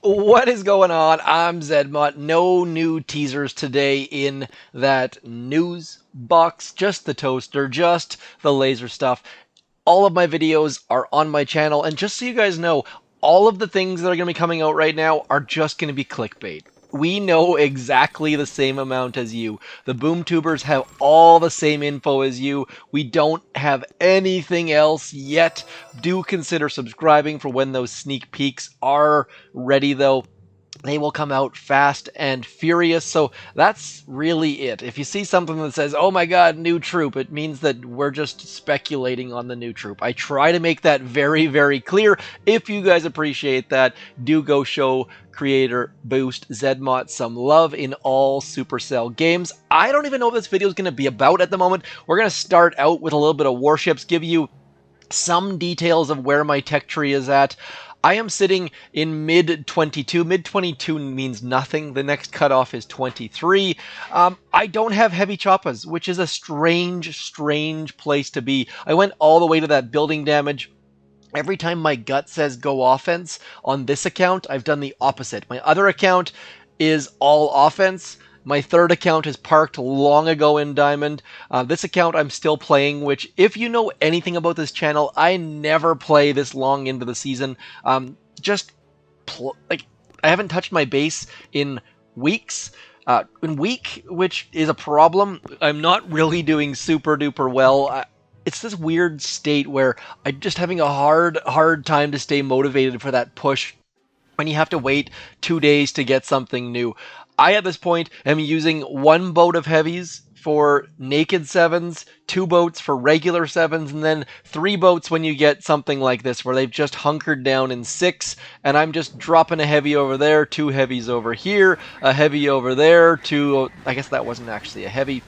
What is going on? I'm Zedmont. No new teasers today in that news box. Just the toaster, just the laser stuff. All of my videos are on my channel, and just so you guys know, all of the things that are going to be coming out right now are just going to be clickbait. We know exactly the same amount as you. The boom tubers have all the same info as you. We don't have anything else yet. Do consider subscribing for when those sneak peeks are ready, though. They will come out fast and furious, so that's really it. If you see something that says, oh my god, new troop, it means that we're just speculating on the new troop. I try to make that very, very clear. If you guys appreciate that, do go show creator Boost Zedmont some love in all Supercell games. I don't even know what this video is going to be about at the moment. We're going to start out with a little bit of Warships, give you some details of where my tech tree is at. I am sitting in mid-22. Mid-22 means nothing. The next cutoff is 23. I don't have heavy choppas, which is a strange place to be. I went all the way to that building damage. Every time my gut says go offense on this account, I've done the opposite. My other account is all offense. My third account is parked long ago in Diamond. This account I'm still playing, which, if you know anything about this channel, I never play this long into the season. I haven't touched my base in weeks. Which is a problem. I'm not really doing super duper well. It's this weird state where I'm just having a hard time to stay motivated for that push when you have to wait 2 days to get something new. I, at this point, am using one boat of heavies for naked 7s, 2 boats for regular 7s, and then 3 boats when you get something like this, where they've just hunkered down in 6, and I'm just dropping a heavy over there, 2 heavies over here, a heavy over there, 2... I guess that wasn't actually a heavy.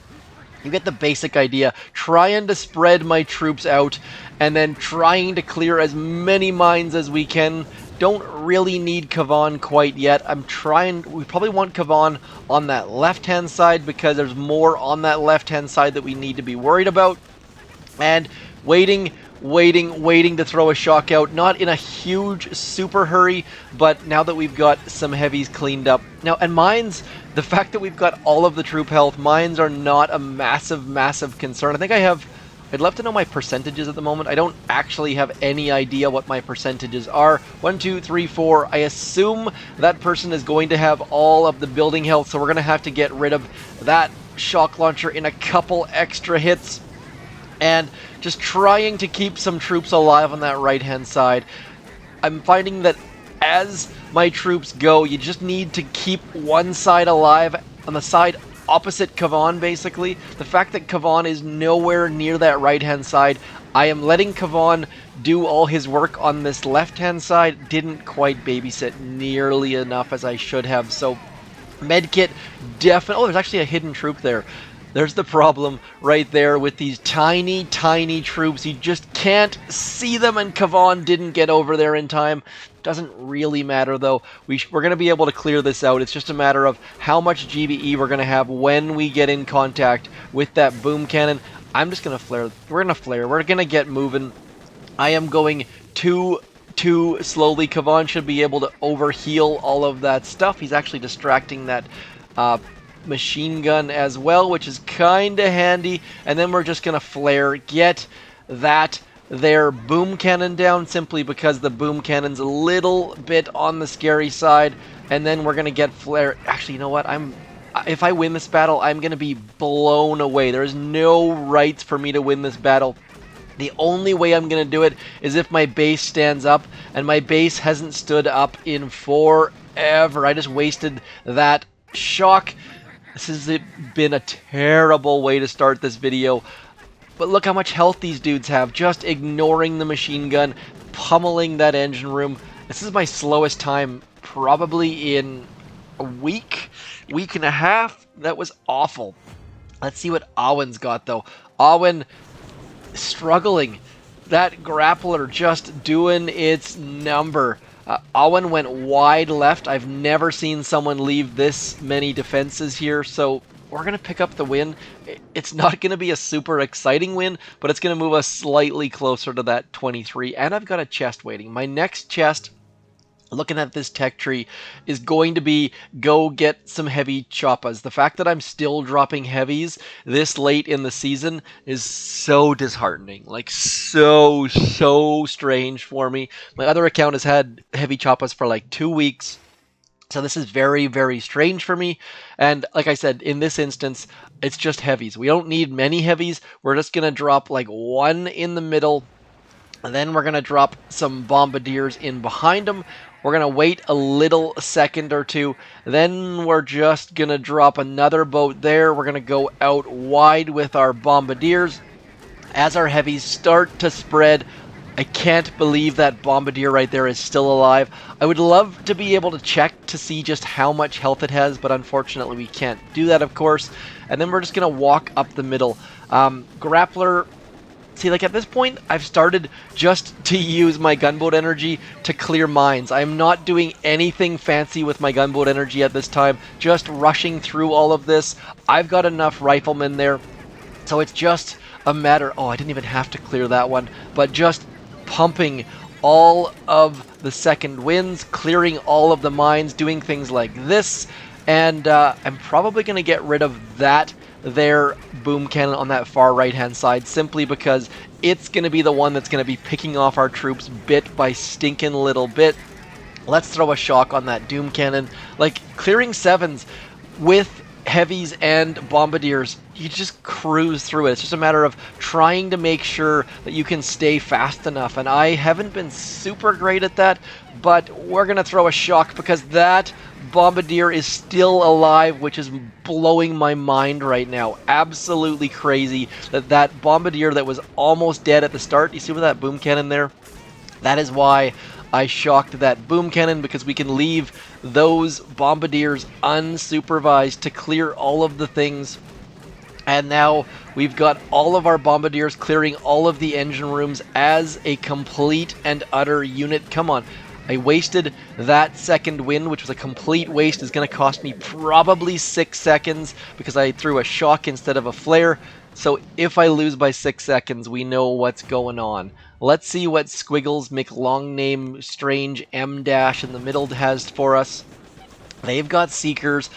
You get the basic idea. Trying to spread my troops out, and then trying to clear as many mines as we can. Don't really need Kavan quite yet. We probably want Kavan on that left-hand side because there's more on that left-hand side that we need to be worried about. And waiting to throw a shock out. Not in a huge, super hurry, but now that we've got some heavies cleaned up. Now, and mines, the fact that we've got all of the troop health, mines are not a massive concern. I'd love to know my percentages at the moment. I don't actually have any idea what my percentages are. 1, 2, 3, 4. I assume that person is going to have all of the building health, so we're going to have to get rid of that shock launcher in a couple extra hits. And just trying to keep some troops alive on that right-hand side. I'm finding that as my troops go, you just need to keep one side alive on the side opposite Kavan, basically. The fact that Kavan is nowhere near that right-hand side, I am letting Kavan do all his work on this left-hand side. Didn't quite babysit nearly enough as I should have, so medkit definitely... Oh, there's actually a hidden troop there. There's the problem right there with these tiny troops. You just can't see them, and Kavan didn't get over there in time. Doesn't really matter, though. We're going to be able to clear this out. It's just a matter of how much GBE we're going to have when we get in contact with that boom cannon. I'm just going to flare. We're going to flare. We're going to get moving. I am going too slowly. Kavan should be able to overheal all of that stuff. He's actually distracting that machine gun as well, which is kind of handy. And then we're just going to flare. Get that their boom cannon down, simply because the boom cannon's a little bit on the scary side, and then we're gonna get flare. Actually, you know what? If I win this battle, I'm gonna be blown away. There's no rights for me to win this battle. The only way I'm gonna do it is if my base stands up, and my base hasn't stood up in forever. I just wasted that shock. This has been a terrible way to start this video. But look how much health these dudes have, just ignoring the machine gun, pummeling that engine room. This is my slowest time probably in a week and a half. That was awful. Let's see what Awen's got, though. Awen struggling. That grappler just doing its number. Awen went wide left. I've never seen someone leave this many defenses here, so we're going to pick up the win. It's not going to be a super exciting win, but it's going to move us slightly closer to that 23. And I've got a chest waiting. My next chest, looking at this tech tree is going to be go get some heavy choppas. The fact that I'm still dropping heavies this late in the season is so disheartening. Like so strange for me. My other account has had heavy choppas for like 2 weeks. So this is very strange for me. And like I said, in this instance, it's just heavies. We don't need many heavies. We're just going to drop like one in the middle, and then we're going to drop some bombardiers in behind them. We're going to wait a little second or two. Then we're just going to drop another boat there. We're going to go out wide with our bombardiers. As our heavies start to spread, I can't believe that bombardier right there is still alive. I would love to be able to check to see just how much health it has, but unfortunately we can't do that, of course. And then we're just going to walk up the middle. Grappler. See, like at this point, I've started just to use my gunboat energy to clear mines. I'm not doing anything fancy with my gunboat energy at this time, just rushing through all of this. I've got enough riflemen there, so it's just a matter... Oh, I didn't even have to clear that one, but just pumping all of the second winds, clearing all of the mines, doing things like this, and I'm probably going to get rid of that their boom cannon on that far right hand side, simply because it's going to be the one that's going to be picking off our troops bit by stinking little bit. Let's throw a shock on that doom cannon. Like, clearing sevens with heavies and bombardiers, you just cruise through it. It's just a matter of trying to make sure that you can stay fast enough, and I haven't been super great at that, but we're going to throw a shock because that bombardier is still alive, which is blowing my mind right now. Absolutely crazy that bombardier that was almost dead at the start, you see with that boom cannon there? That is why I shocked that boom cannon, because we can leave those bombardiers unsupervised to clear all of the things. And now we've got all of our bombardiers clearing all of the engine rooms as a complete and utter unit. Come on. I wasted that second wind, which was a complete waste. Is going to cost me probably 6 seconds because I threw a shock instead of a flare. So if I lose by 6 seconds, we know what's going on. Let's see what Squiggles McLongname Strange M Dash in the middle has for us. They've got Seekers.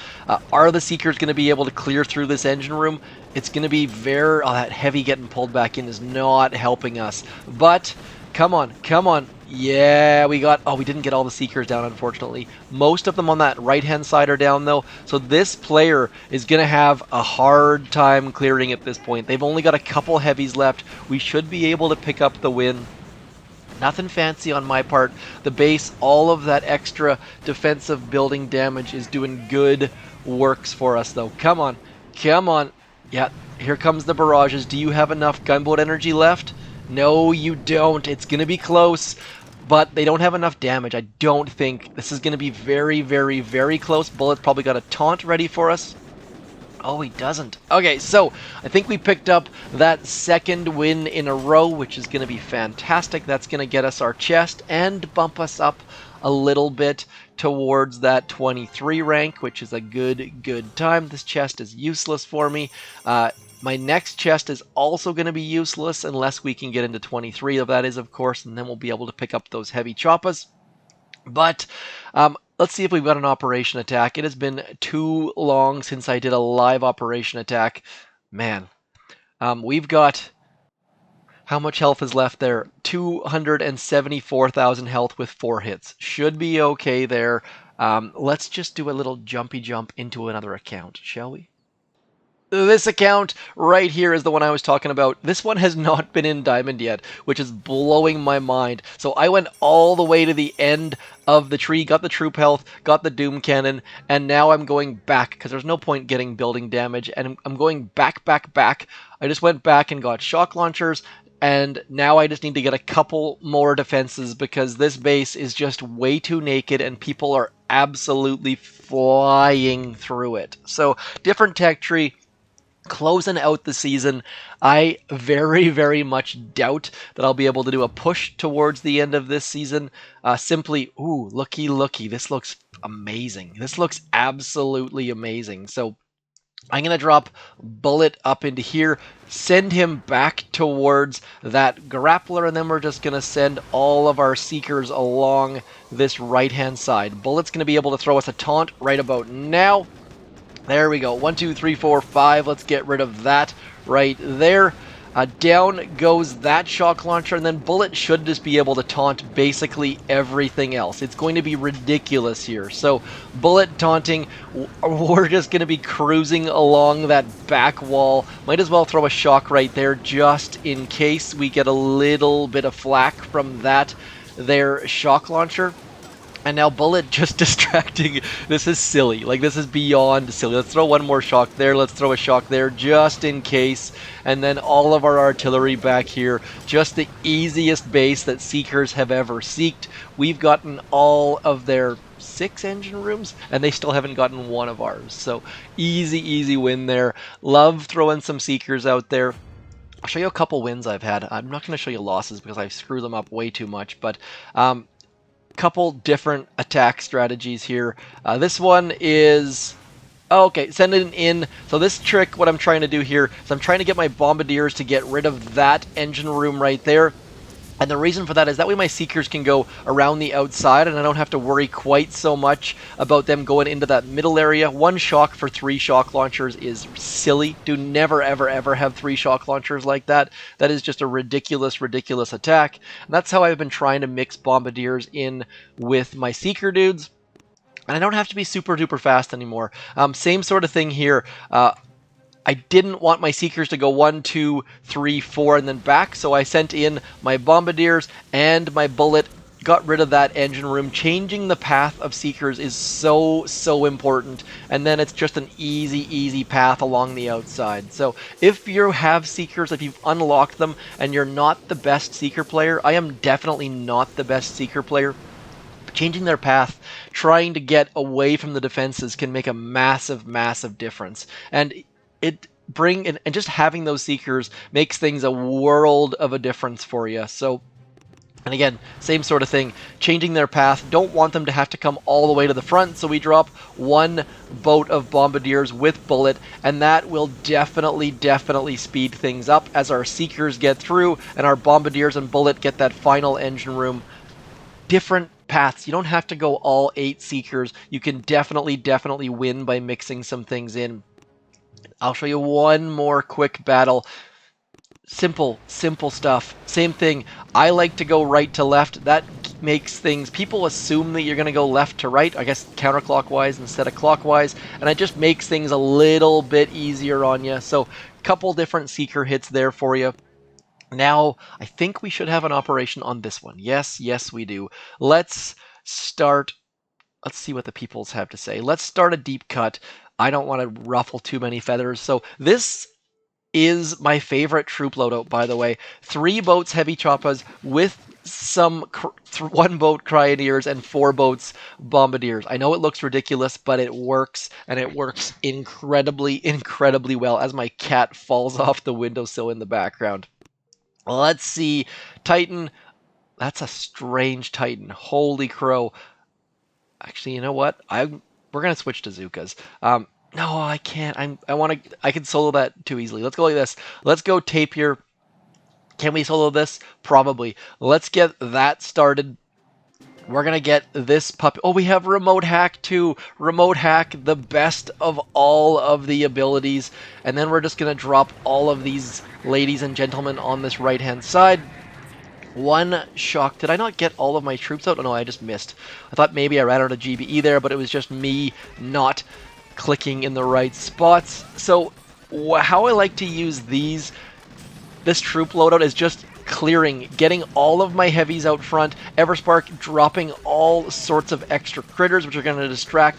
Are the Seekers going to be able to clear through this engine room? It's going to be very... Oh, that heavy getting pulled back in is not helping us. But, come on, come on. Yeah, we got... Oh, we didn't get all the Seekers down, unfortunately. Most of them on that right-hand side are down, though. So this player is going to have a hard time clearing at this point. They've only got a couple heavies left. We should be able to pick up the win. Nothing fancy on my part. The base, all of that extra defensive building damage is doing good works for us, though. Come on. Come on. Yeah, here comes the barrages. Do you have enough gunboat energy left? No, you don't. It's going to be close, but they don't have enough damage. I don't think. This is going to be very close. Bullet's probably got a taunt ready for us. Oh, he doesn't. Okay, so I think we picked up that second win in a row, which is going to be fantastic. That's going to get us our chest and bump us up a little bit towards that 23 rank, which is a good time. This chest is useless for me. My next chest is also going to be useless unless we can get into 23 of that is, of course, and then we'll be able to pick up those heavy choppas. But let's see if we've got an operation attack. It has been too long since I did a live operation attack. Man, we've got... How much health is left there? 274,000 health with 4 hits. Should be okay there. Let's just do a little jumpy jump into another account, shall we? This account right here is the one I was talking about. This one has not been in Diamond yet, which is blowing my mind. So I went all the way to the end of the tree, got the troop health, got the Doom Cannon, and now I'm going back, because there's no point getting building damage, and I'm going back. I just went back and got shock launchers, and now I just need to get a couple more defenses, because this base is just way too naked, and people are absolutely flying through it. So, different tech tree. Closing out the season, I very much doubt that I'll be able to do a push towards the end of this season. Simply, ooh, looky, this looks amazing. This looks absolutely amazing. So I'm going to drop Bullet up into here, send him back towards that grappler, and then we're just going to send all of our Seekers along this right-hand side. Bullet's going to be able to throw us a taunt right about now. There we go. 1, 2, 3, 4, 5. Let's get rid of that right there. Down goes that shock launcher, and then Bullet should just be able to taunt basically everything else. It's going to be ridiculous here. So Bullet taunting, we're just going to be cruising along that back wall. Might as well throw a shock right there just in case we get a little bit of flack from that there shock launcher. And now Bullet just distracting. This is silly. Like, this is beyond silly. Let's throw one more shock there. Let's throw a shock there just in case. And then all of our artillery back here. Just the easiest base that Seekers have ever seeked. We've gotten all of their 6 engine rooms, and they still haven't gotten one of ours. So, easy, easy win there. Love throwing some Seekers out there. I'll show you a couple wins I've had. I'm not going to show you losses because I screw them up way too much. But, couple different attack strategies here. This one is... Oh, okay, send it in. So this trick, what I'm trying to do here is I'm trying to get my Bombardiers to get rid of that engine room right there. And the reason for that is that way my Seekers can go around the outside and I don't have to worry quite so much about them going into that middle area. 1 shock for 3 shock launchers is silly. Do never, ever, ever have 3 shock launchers like that. That is just a ridiculous, ridiculous attack. And that's how I've been trying to mix Bombardiers in with my Seeker dudes. And I don't have to be super duper fast anymore. Same sort of thing here. I didn't want my Seekers to go 1, 2, 3, 4, and then back, so I sent in my Bombardiers and my Bullet, got rid of that engine room. Changing the path of Seekers is so, so important, and then it's just an easy, easy path along the outside. So if you have Seekers, if you've unlocked them, and you're not the best Seeker player, I am definitely not the best Seeker player. Changing their path, trying to get away from the defenses can make a massive, massive difference. And and just having those Seekers makes things a world of a difference for you. So, and again, same sort of thing, changing their path. Don't want them to have to come all the way to the front, so we drop 1 boat of Bombardiers with Bullet, and that will definitely, definitely speed things up as our Seekers get through and our Bombardiers and Bullet get that final engine room. Different paths. You don't have to go all 8 Seekers. You can definitely, definitely win by mixing some things in. I'll show you one more quick battle. Simple, simple stuff. Same thing. I like to go right to left. That makes things... People assume that you're going to go left to right, I guess counterclockwise instead of clockwise, and it just makes things a little bit easier on you. So, couple different Seeker hits there for you. Now, I think we should have an operation on this one. Yes, yes, we do. Let's start... Let's see what the peoples have to say. Let's start a deep cut. I don't want to ruffle too many feathers. So this is my favorite troop loadout, by the way. 3 boats Heavy Choppas with some 1 boat Cryoneers and 4 boats Bombardiers. I know it looks ridiculous, but it works, and it works incredibly, incredibly well as my cat falls off the windowsill in the background. Let's see. Titan. That's a strange Titan. Holy crow. Actually, you know what? We're gonna switch to Zukas. No, I can't. I can solo that too easily. Let's go like this. Let's go Tapir. Can we solo this? Probably. Let's get that started. We're gonna get this puppy. Oh, we have Remote Hack too. Remote Hack, the best of all of the abilities. And then we're just gonna drop all of these ladies and gentlemen on this right-hand side. 1 shock. Did I not get all of my troops out? Oh, no, I just missed. I thought maybe I ran out of GBE there, but it was just me not clicking in the right spots. So how I like to use this troop loadout is just clearing, getting all of my heavies out front, Everspark dropping all sorts of extra critters, which are going to distract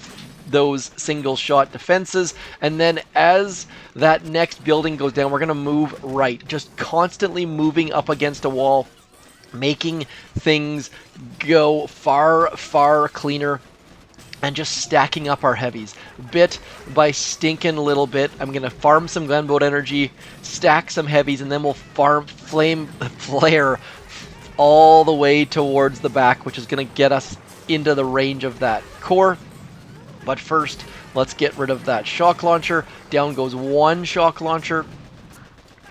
those single shot defenses, and then as that next building goes down, we're going to move right, just constantly moving up against a wall, making things go far, far cleaner, and just stacking up our heavies. Bit by stinking little bit. I'm going to farm some gunboat energy, stack some heavies, and then we'll flare all the way towards the back, which is going to get us into the range of that core. But first, Let's get rid of that shock launcher. Down goes one shock launcher.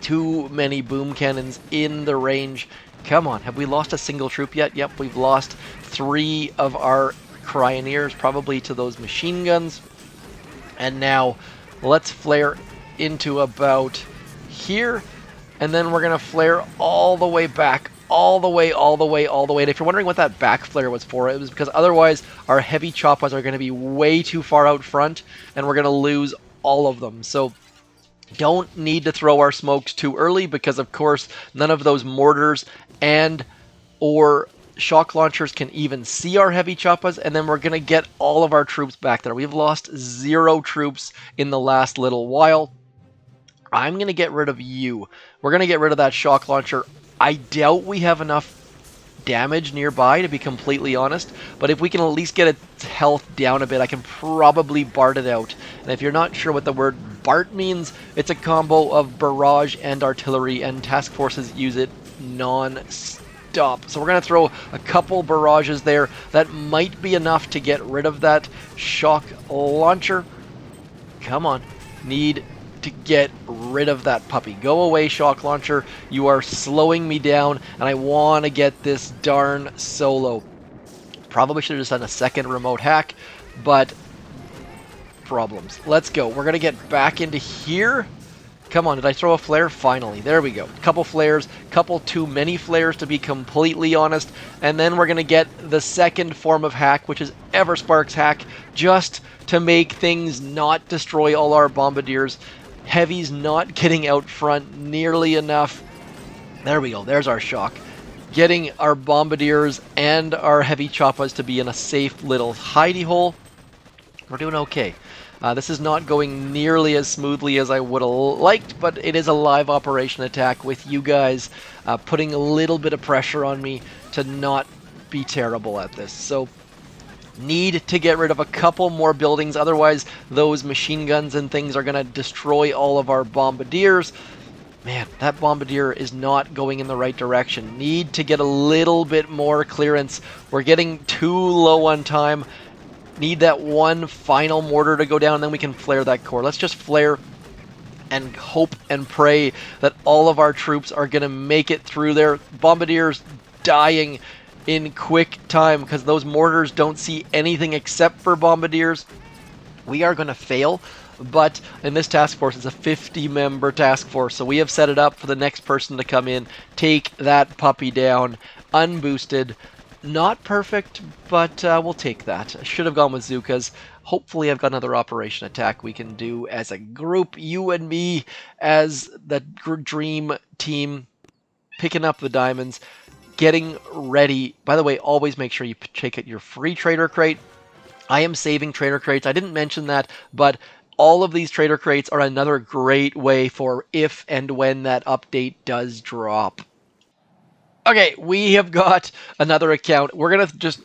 Too many boom cannons in the range. Come on, have we lost a single troop yet? Yep, we've lost 3 of our cryoneers, probably to those machine guns. And now let's flare into about here, and then we're going to flare all the way back, all the way. And if you're wondering what that back flare was for, it was because otherwise our heavy choppas are going to be way too far out front, and we're going to lose all of them. So don't need to throw our smokes too early, because of course none of those mortars and or shock launchers can even see our heavy choppas, and then we're going to get all of our troops back there. We've lost 0 troops in the last little while. I'm going to get rid of you. We're going to get rid of that shock launcher. I doubt we have enough damage nearby, to be completely honest, but if we can at least get its health down a bit, I can probably BART it out. And if you're not sure what the word BART means, it's a combo of barrage and artillery, and task forces use it non-stop. So we're going to throw a couple barrages there. That might be enough to get rid of that shock launcher. Come on. Need to get rid of that puppy. Go away, shock launcher. You are slowing me down, and I want to get this darn solo. Probably should have just done a second remote hack, but problems. Let's go. We're going to get back into here. Come on, did I throw a flare? Finally. There we go. Couple flares, couple too many flares, to be completely honest, and then we're going to get the second form of hack, which is Everspark's hack, just to make things not destroy all our bombardiers. Heavy's not getting out front nearly enough. There we go. There's our shock. Getting our bombardiers and our heavy choppas to be in a safe little hidey hole. We're doing okay. This is not going nearly as smoothly as I would have liked, but it is a live operation attack with you guys putting a little bit of pressure on me to not be terrible at this. So need to get rid of a couple more buildings, otherwise those machine guns and things are going to destroy all of our bombardiers. Man, that bombardier is not going in the right direction. Need to get a little bit more clearance. We're getting too low on time. Need that one final mortar to go down, and then we can flare that core. Let's just flare and hope and pray that all of our troops are going to make it through there. Bombardiers dying in quick time because those mortars don't see anything except for bombardiers. We are going to fail, but in this task force, it's a 50-member task force, so we have set it up for the next person to come in, take that puppy down, unboosted. Not perfect, but we'll take that. I should have gone with Zukas. Hopefully I've got another operation attack we can do as a group, you and me as the dream team, picking up the diamonds, getting ready. By the way, always make sure you check out your free trader crate. I am saving trader crates. I didn't mention that, but all of these trader crates are another great way for if and when that update does drop. Okay, we have got another account. We're going to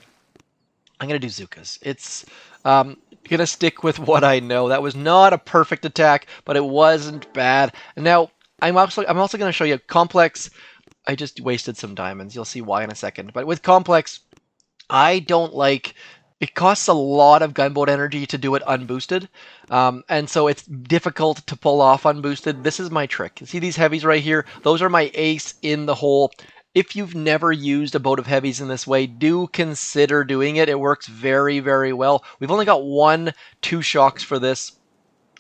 I'm going to do Zukas. It's going to stick with what I know. That was not a perfect attack, but it wasn't bad. Now, I'm also going to show you Complex. I just wasted some diamonds. You'll see why in a second. But with Complex, I don't like... It costs a lot of gunboat energy to do it unboosted, and so it's difficult to pull off unboosted. This is my trick. See these heavies right here? Those are my ace in the hole. If you've never used a boat of heavies in this way, do consider doing it. It works very, very well. We've only got 2 shocks for this.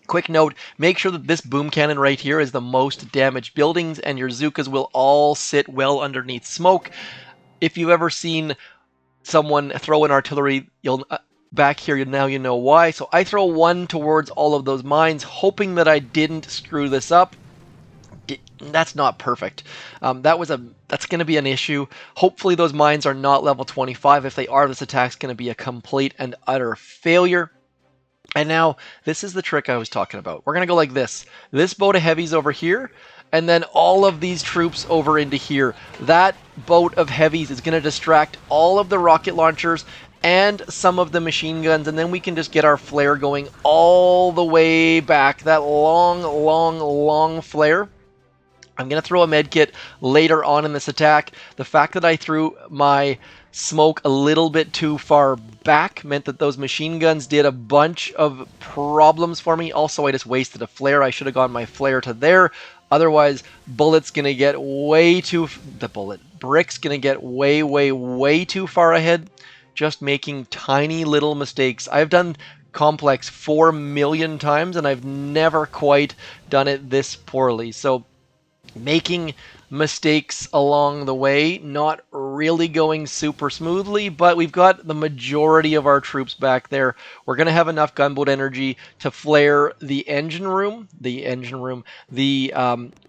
Quick note, make sure that this boom cannon right here is the most damaged buildings, and your Zukas will all sit well underneath smoke. If you've ever seen someone throw an artillery, you'll back here, now you know why. So I throw 1 towards all of those mines, hoping that I didn't screw this up. That's not perfect. That's going to be an issue. Hopefully those mines are not level 25. If they are, this attack's going to be a complete and utter failure. And now, this is the trick I was talking about. We're going to go like this. This boat of heavies over here, and then all of these troops over into here. That boat of heavies is going to distract all of the rocket launchers and some of the machine guns, and then we can just get our flare going all the way back. That long, long, long flare. I'm going to throw a med kit later on in this attack. The fact that I threw my smoke a little bit too far back meant that those machine guns did a bunch of problems for me. Also, I just wasted a flare. I should have gone my flare to there. Otherwise, bullet's going to get way too... Brick's going to get way, way, way too far ahead. Just making tiny little mistakes. I've done complex 4 million times, and I've never quite done it this poorly. So making mistakes along the way, not really going super smoothly, but we've got the majority of our troops back there. We're going to have enough gunboat energy to flare the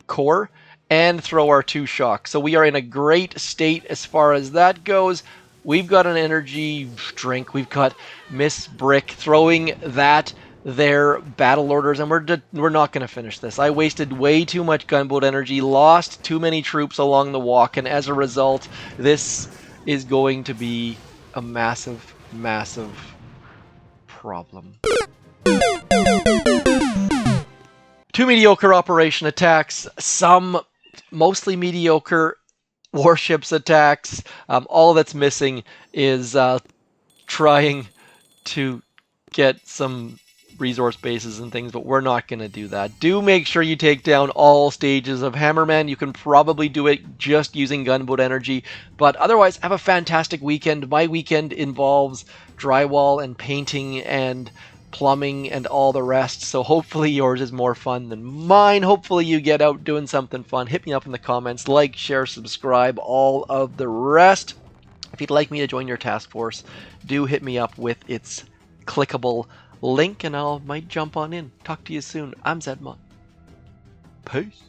core, and throw our 2 shocks. So we are in a great state as far as that goes. We've got an energy drink. We've got Miss Brick throwing that their battle orders, and we're not going to finish this. I wasted way too much gunboat energy, lost too many troops along the walk, and as a result, this is going to be a massive, massive problem. 2 mediocre operation attacks, some mostly mediocre warships attacks. All that's missing is trying to get some resource bases and things, but we're not going to do that. Do make sure you take down all stages of Hammerman. You can probably do it just using gunboat energy, but otherwise, have a fantastic weekend. My weekend involves drywall and painting and plumbing and all the rest, so hopefully yours is more fun than mine. Hopefully you get out doing something fun. Hit me up in the comments, like, share, subscribe, all of the rest. If you'd like me to join your task force, do hit me up with its clickable link and I might jump on in. Talk to you soon. I'm Zedmon. Peace.